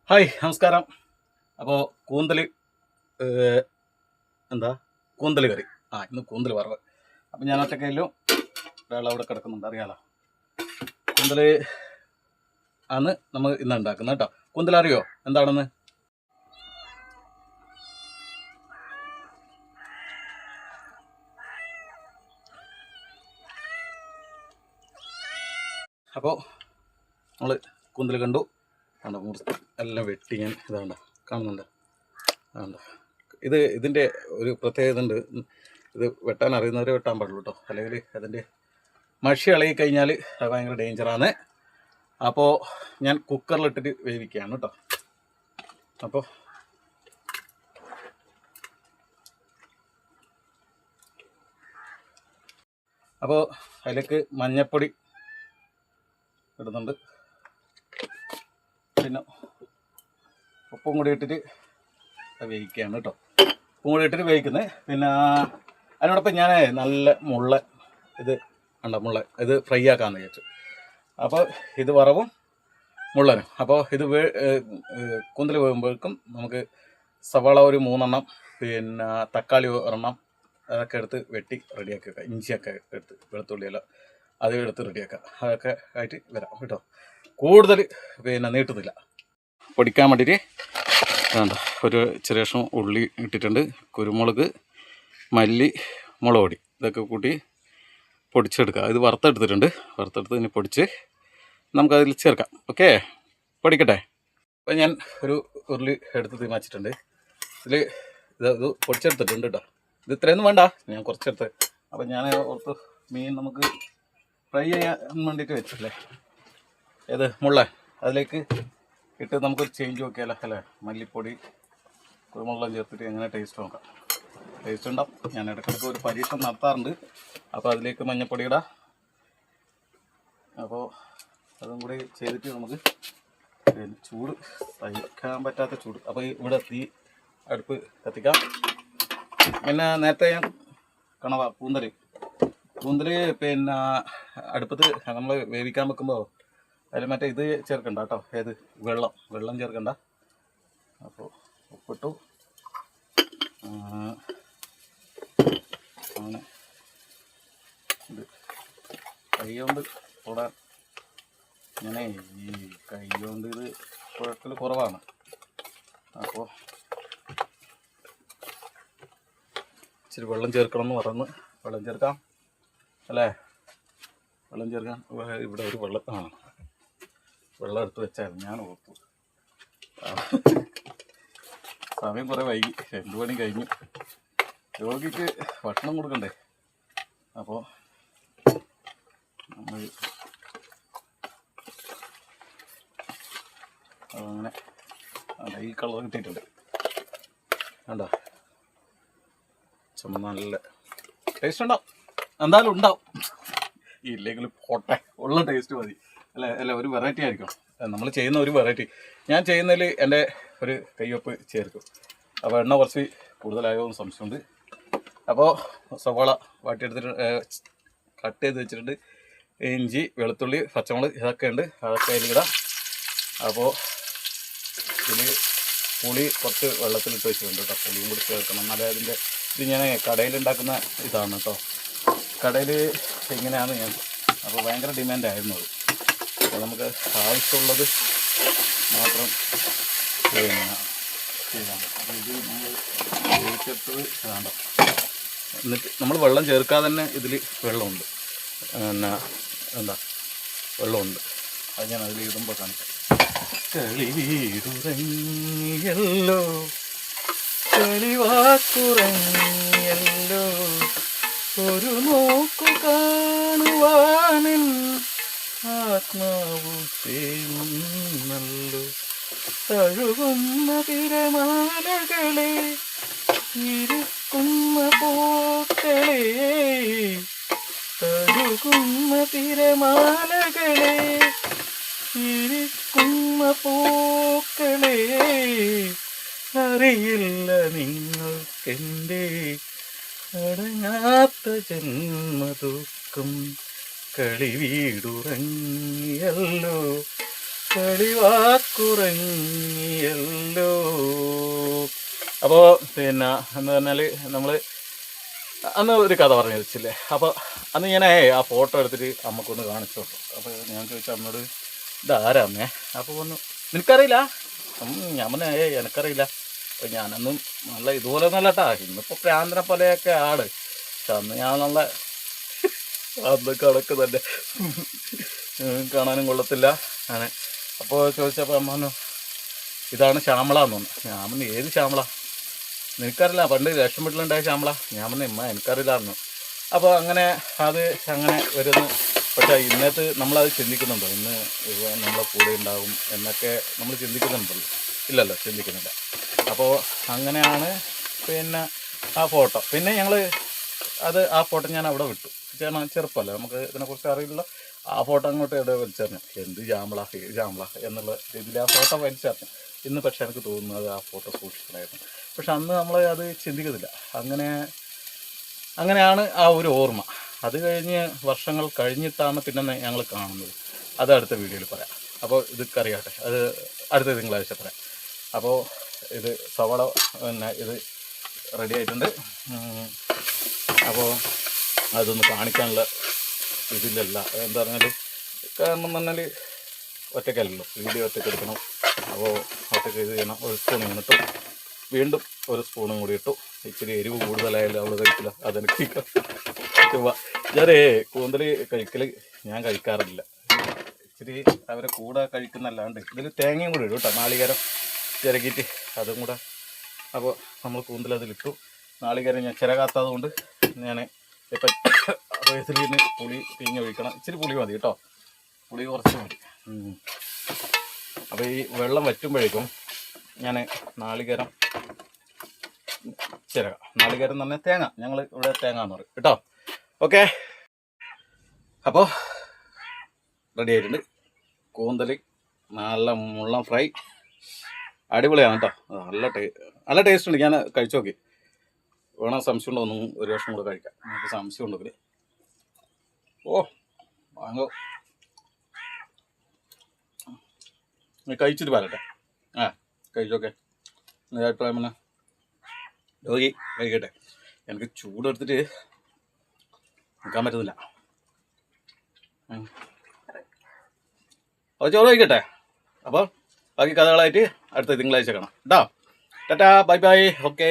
Hi നമസ്കാരം. അപ്പോൾ കൂന്തൽ എന്താ കൂന്തൽ കറി. ഇന്ന് കൂന്തൽ വറവ്. അപ്പം ഞാൻ ഒറ്റക്കയിലും ഒരാൾ അവിടെ കിടക്കുന്നുണ്ട്, അറിയാലോ. കൂന്തൽ ആണ് നമ്മൾ ഇന്ന് ഉണ്ടാക്കുന്നത് കേട്ടോ. കൂന്തൽ അറിയോ എന്താണെന്ന്? അപ്പോൾ നമ്മൾ കൂന്തൽ കണ്ടു, കണ്ടോ, എല്ലാം വെട്ടി ഞാൻ ഇതാണ്ടോ കാണുന്നുണ്ട്. അതുണ്ടോ, ഇതിൻ്റെ ഒരു പ്രത്യേകത ഉണ്ട്. ഇത് വെട്ടാൻ അറിയുന്നവരെ വെട്ടാൻ പാടുള്ളൂ കേട്ടോ, അല്ലെങ്കിൽ അതിൻ്റെ മഷി ഇളകി കഴിഞ്ഞാൽ അത് ഭയങ്കര ഡേഞ്ചറാണ്. അപ്പോൾ ഞാൻ കുക്കറിലിട്ടിട്ട് വേവിക്കുകയാണ് കേട്ടോ. അപ്പോൾ അതിലേക്ക് മഞ്ഞപ്പൊടി ഇടുന്നുണ്ട്, പിന്നെ ഉപ്പും കൂടി ഇട്ടിട്ട് വേവിക്കുകയാണ് കേട്ടോ. ഉപ്പും കൂടി ഇട്ടിട്ട് വേവിക്കുന്നത്. പിന്നെ അതിനോടൊപ്പം ഞാൻ നല്ല ഇത് ഇത് ഫ്രൈ ആക്കാമെന്ന് വിചാരിച്ചു. അപ്പോൾ ഇത് വറവും മുള്ളനും. അപ്പോൾ ഇത് കൂന്തൽ വേകുമ്പോഴേക്കും നമുക്ക് സവാള ഒരു 3 എണ്ണം, പിന്നെ തക്കാളി ഒരെണ്ണം, അതൊക്കെ എടുത്ത് വെട്ടി റെഡിയാക്കി വെക്കാം. ഇഞ്ചിയൊക്കെ എടുത്ത്, വെളുത്തുള്ളിയെല്ലാം അത് എടുത്ത് റെഡിയാക്കാം. അതൊക്കെ ആയിട്ട് വരാം കേട്ടോ. കൂടുതൽ പിന്നെ നീട്ടുന്നില്ല. പൊടിക്കാൻ വേണ്ടിയിട്ട് വേണ്ട ഒരു ചെറിയ കഷ്ണം ഉള്ളി ഇട്ടിട്ടുണ്ട്, കുരുമുളക്, മല്ലി, മുളക് പൊടി, ഇതൊക്കെ കൂട്ടി പൊടിച്ചെടുക്കുക. ഇത് വറുത്തെടുത്തിട്ടുണ്ട്. വറുത്തെടുത്ത് ഇനി പൊടിച്ച് നമുക്കതിൽ ചേർക്കാം. ഓക്കെ, പൊടിക്കട്ടെ. അപ്പം ഞാൻ ഒരു ഉരുളി എടുത്ത് തീമാച്ചിട്ടുണ്ട്. ഇത് പൊടിച്ചെടുത്തിട്ടുണ്ട് കേട്ടോ. ഇത് ഇത്രയൊന്നും വേണ്ട, ഞാൻ കുറച്ചെടുത്ത്. അപ്പം ഞാൻ ഓർത്ത് മീൻ നമുക്ക് ഫ്രൈ ചെയ്യാൻ വേണ്ടിയിട്ട് വെച്ചല്ലേ, ഏത് മുള്ള, അതിലേക്ക് ഇട്ട് നമുക്കൊരു ചേഞ്ച് നോക്കിയാലോ അല്ലേ. മല്ലിപ്പൊടി, കുരുമുളകും ചേർത്തിട്ട് എങ്ങനെ ടേസ്റ്റ് നോക്കാം. ടേസ്റ്റ് ഉണ്ടാവും. ഞാൻ ഇടയ്ക്കിടയ്ക്ക് ഒരു പരീക്ഷണം നടത്താറുണ്ട്. അപ്പോൾ അതിലേക്ക് മഞ്ഞൾപ്പൊടി ഇടാം. അപ്പോൾ അതും കൂടി ചെയ്തിട്ട് നമുക്ക് ചൂട് സഹിക്കാൻ പറ്റാത്ത ചൂട്. അപ്പോൾ ഇവിടെ തീ അടുപ്പ് കത്തിക്കാം. പിന്നെ നേരത്തെ ഞാൻ കൂന്തൽ പിന്നെ അടുപ്പത്ത് നമ്മൾ വേവിക്കാൻ വെക്കുമ്പോൾ അതിൽ മറ്റേ ഇത് ചേർക്കണ്ട കേട്ടോ, ഏത് വെള്ളം ചേർക്കണ്ട. അപ്പോൾ ഉപ്പിട്ടു. അങ്ങനെ ഇത് കൈ കൊണ്ട് തൊടാൻ, ഇങ്ങനെ ഈ കൈ കൊണ്ട് ഇത് കുഴക്കൽ കുറവാണ്. അപ്പോൾ ഇച്ചിരി വെള്ളം ചേർക്കണം എന്ന് പറഞ്ഞ് വെള്ളം ചേർക്കാം അല്ലേ. വെള്ളം ചേർക്കാൻ ഇവിടെ ഒരു വെള്ളം എടുത്ത് വെച്ചായിരുന്നു, ഞാൻ ഓർത്തു. സമയം കുറേ വൈകി, 2 മണി കഴിഞ്ഞു. രോഗിക്ക് ഭക്ഷണം കൊടുക്കണ്ടേ. അപ്പോൾ നമ്മൾ അതങ്ങനെ ഈ കളർ കിട്ടിയിട്ടുണ്ട്. വേണ്ട ചുമ നല്ല ടേസ്റ്റ് ഉണ്ടാവും, എന്തായാലും ഉണ്ടാവും. ഇല്ലെങ്കിലും പോട്ടെ, ഉള്ള ടേസ്റ്റ് മതി അല്ല ഒരു വെറൈറ്റി ആയിരിക്കും നമ്മൾ ചെയ്യുന്ന ഒരു വെറൈറ്റി. ഞാൻ ചെയ്യുന്നതിൽ എൻ്റെ ഒരു കയ്യൊപ്പ് ചേർക്കും. അപ്പോൾ എണ്ണ കുറച്ച് കൂടുതലായോ എന്ന് സംശയമുണ്ട്. അപ്പോൾ സവാള വാട്ടിയെടുത്തിട്ട് കട്ട് ചെയ്ത് വെച്ചിട്ടുണ്ട്. ഇഞ്ചി, വെളുത്തുള്ളി, പച്ചമുളക് ഇതൊക്കെ ഉണ്ട്, അതൊക്കെ അതിലിടാം. അപ്പോൾ ഇതിൽ പുളി കുറച്ച് വെള്ളത്തിലിട്ട് വെച്ചിട്ടുണ്ട് കേട്ടോ. പുളിയും കൂടി ചേർക്കണം, എന്നാലേ അതിൻ്റെ ഇത് ഞാൻ കടയിലുണ്ടാക്കുന്ന ഇതാണ് കേട്ടോ. കടയിൽ ഇങ്ങനെയാണ് ഞാൻ. അപ്പോൾ ഭയങ്കര ഡിമാൻഡായിരുന്നു അത്. അപ്പോൾ നമുക്ക് ആവശ്യമുള്ളത് മാത്രം ചെയ്യണം. അപ്പോൾ ഇത് നമ്മൾ ചേർത്തത് വേണ്ട. എന്നിട്ട് നമ്മൾ വെള്ളം ചേർക്കാതെ തന്നെ ഇതിൽ വെള്ളമുണ്ട്, വെള്ളമുണ്ട്. അത് ഞാൻ അതിൽ ഇടുമ്പോൾ കാണിക്കാം. കളിവീടുറങ്ങിയല്ലോ, കളിവാക്കുറങ്ങിയല്ലോ, ഒരു നോക്കു കാണുവാനിൽ ആത്മാവു തേങ്ങുന്നല്ലോ. തഴുകുന്ന തിരമാലകളെ, ഇരിക്കുന്ന പൂക്കളെ, തഴുകുന്ന തിരമാലകളെ, ഇരിക്കുന്ന പൂക്കളെ, അറിയില്ല നിങ്ങൾക്കെൻ്റെ അടങ്ങാത്ത ജന്മദുഃഖം. കളിവീടുറങ്ങിയല്ലോ, കളിവാക്കുറങ്ങിയല്ലോ. അപ്പോൾ പിന്നെ എന്ന് പറഞ്ഞാൽ നമ്മൾ അന്ന് ഒരു കഥ പറഞ്ഞു വെച്ചില്ലേ. അപ്പോൾ അന്ന് ഞാൻ ആ ഫോട്ടോ എടുത്തിട്ട് അമ്മക്കൊന്ന് കാണിച്ചു കൊടുത്തു. അപ്പോൾ ഞാൻ ചോദിച്ചു അമ്മയോട് ഇതാരാ അമ്മേ? അപ്പോൾ പറഞ്ഞു നിനക്കറിയില്ല? ഞാൻ പറഞ്ഞു എനിക്കറിയില്ല. അപ്പോൾ ഞാനൊന്നും നല്ല ഇതുപോലെ ഒന്നല്ല കേട്ടാ, ഇന്നിപ്പോൾ പ്രാന്തനെ പോലെയൊക്കെ ആട്. പക്ഷെ അന്ന് ഞാൻ നല്ല അന്ന് കണക്ക് തന്നെ, കാണാനും കൊള്ളത്തില്ല അങ്ങനെ. അപ്പോൾ ചോദിച്ചപ്പോൾ അമ്മ പറഞ്ഞു ഇതാണ് ശ്യാമള എന്ന് പറഞ്ഞു. ഞാൻ പറഞ്ഞു ഏത് ശ്യാമള? നിനക്കറിയില്ല, പണ്ട് ലക്ഷം വീട്ടിലുണ്ടായ ശ്യാമള? ഞാൻ പറഞ്ഞു ഇമ്മ എനിക്കറിയില്ലായിരുന്നു. അപ്പോൾ അങ്ങനെ അത് അങ്ങനെ വരുന്നു. പക്ഷേ ഇന്നത്തെ നമ്മളത് ചിന്തിക്കുന്നുണ്ടോ? ഇന്ന് നമ്മളെ കൂടെ ഉണ്ടാകും എന്നൊക്കെ നമ്മൾ ചിന്തിക്കുന്നുണ്ടല്ലോ? ഇല്ലല്ലോ, ചിന്തിക്കുന്നില്ല. അപ്പോൾ അങ്ങനെയാണ് പിന്നെ ആ ഫോട്ടോ. പിന്നെ ഞങ്ങൾ ആ ഫോട്ടോ ഞാൻ അവിടെ വിട്ടു. ചെറുപ്പമല്ലേ, നമുക്ക് ഇതിനെക്കുറിച്ച് അറിയില്ല. ആ ഫോട്ടോ അങ്ങോട്ട് എവിടെ വലിച്ചെറിഞ്ഞു. എന്ത് ശ്യാമള ശ്യാമള എന്നുള്ള രീതിയിൽ ആ ഫോട്ടോ വലിച്ചെറിഞ്ഞു. ഇന്ന് പക്ഷേ എനിക്ക് തോന്നുന്നത് ആ ഫോട്ടോ സൂക്ഷിക്കണമായിരുന്നു. പക്ഷെ അന്ന് നമ്മൾ അത് ചിന്തിക്കുന്നില്ല. അങ്ങനെയാണ് ആ ഒരു ഓർമ്മ. അത് കഴിഞ്ഞ് വർഷങ്ങൾ കഴിഞ്ഞിട്ടാണ് പിന്നെ ഞങ്ങൾ കാണുന്നത്. അത് അടുത്ത വീഡിയോയിൽ പറയാം. അപ്പോൾ ഇതൊക്കെ അറിയാട്ടെ, അത് അടുത്ത തിങ്കളാഴ്ച പറയാം. അപ്പോൾ ഇത് സവാള പിന്നെ ഇത് റെഡി ആയിട്ടുണ്ട്. അപ്പോൾ അതൊന്ന് കാണിക്കാനുള്ള ഇതിലല്ല, എന്താ പറഞ്ഞാൽ കാരണം എന്ന് പറഞ്ഞാൽ ഒറ്റയ്ക്കല്ലല്ലോ, വീഡിയോ ഒറ്റയ്ക്ക് എടുക്കണം. അപ്പോൾ ഒറ്റയ്ക്ക് ഇത് ചെയ്യണം. ഒരു സ്പൂൺ ഇങ്ങനെ ഇട്ടു, വീണ്ടും ഒരു സ്പൂണും കൂടി ഇട്ടു. ഇച്ചിരി എരിവ് കൂടുതലായാലും അവൾ കഴിക്കില്ല, അതെനിക്ക് ഞാനേ കൂന്തൽ കഴിക്കൽ ഞാൻ കഴിക്കാറില്ല. ഇച്ചിരി അവരെ കൂടെ കഴിക്കുന്നല്ലാണ്ട് ഇതിൽ തേങ്ങയും കൂടി ഇടും കേട്ടോ, നാളികേരം ചിരകിയിട്ട് അതും കൂടെ. അപ്പോൾ നമ്മൾ കൂന്തൽ അതിലിട്ടു. നാളികേരം ഞാൻ ചിരകാത്തത് കൊണ്ട് ഞാൻ ഇപ്പം ഇതിൽ പുളി പിഴിഞ്ഞൊഴിക്കണം. ഇച്ചിരി പുളി മതി കേട്ടോ, പുളി കുറച്ച് മതി. അപ്പോൾ ഈ വെള്ളം വറ്റുമ്പോഴേക്കും ഞാൻ നാളികേരം ചിരക, നാളികേരം എന്ന് പറഞ്ഞാൽ തേങ്ങ, ഞങ്ങൾ ഇവിടെ തേങ്ങ എന്ന് പറയും കേട്ടോ. ഓക്കെ, അപ്പോൾ റെഡി ആയിട്ടുണ്ട് കൂന്തൽ. നല്ല മുള്ളം ഫ്രൈ, അടിപൊളിയാണ് കേട്ടോ. നല്ല ടേസ്റ്റ് ഉണ്ട്. ഞാൻ കഴിച്ചു നോക്കി. വേണം സംശയം ഉണ്ടോ ഒന്നും ഒരു വർഷം കൂടെ കഴിക്കാം. നമുക്ക് സംശയം ഉണ്ടെങ്കിൽ ഓ വാങ്ങോ, കഴിച്ചിട്ട് പറയട്ടെ. കഴിച്ചോക്കെ അഭിപ്രായം പിന്നെ യോഗി കഴിക്കട്ടെ. എനിക്ക് ചൂടെടുത്തിട്ട് നിൽക്കാൻ പറ്റുന്നില്ല. അപ്പോൾ ചോറ് കഴിക്കട്ടെ. അപ്പോൾ ബാക്കി കഥകളായിട്ട് അടുത്ത തിങ്കളാഴ്ച കാണാം കേട്ടോ. Tata, bye bye. ഓക്കെ.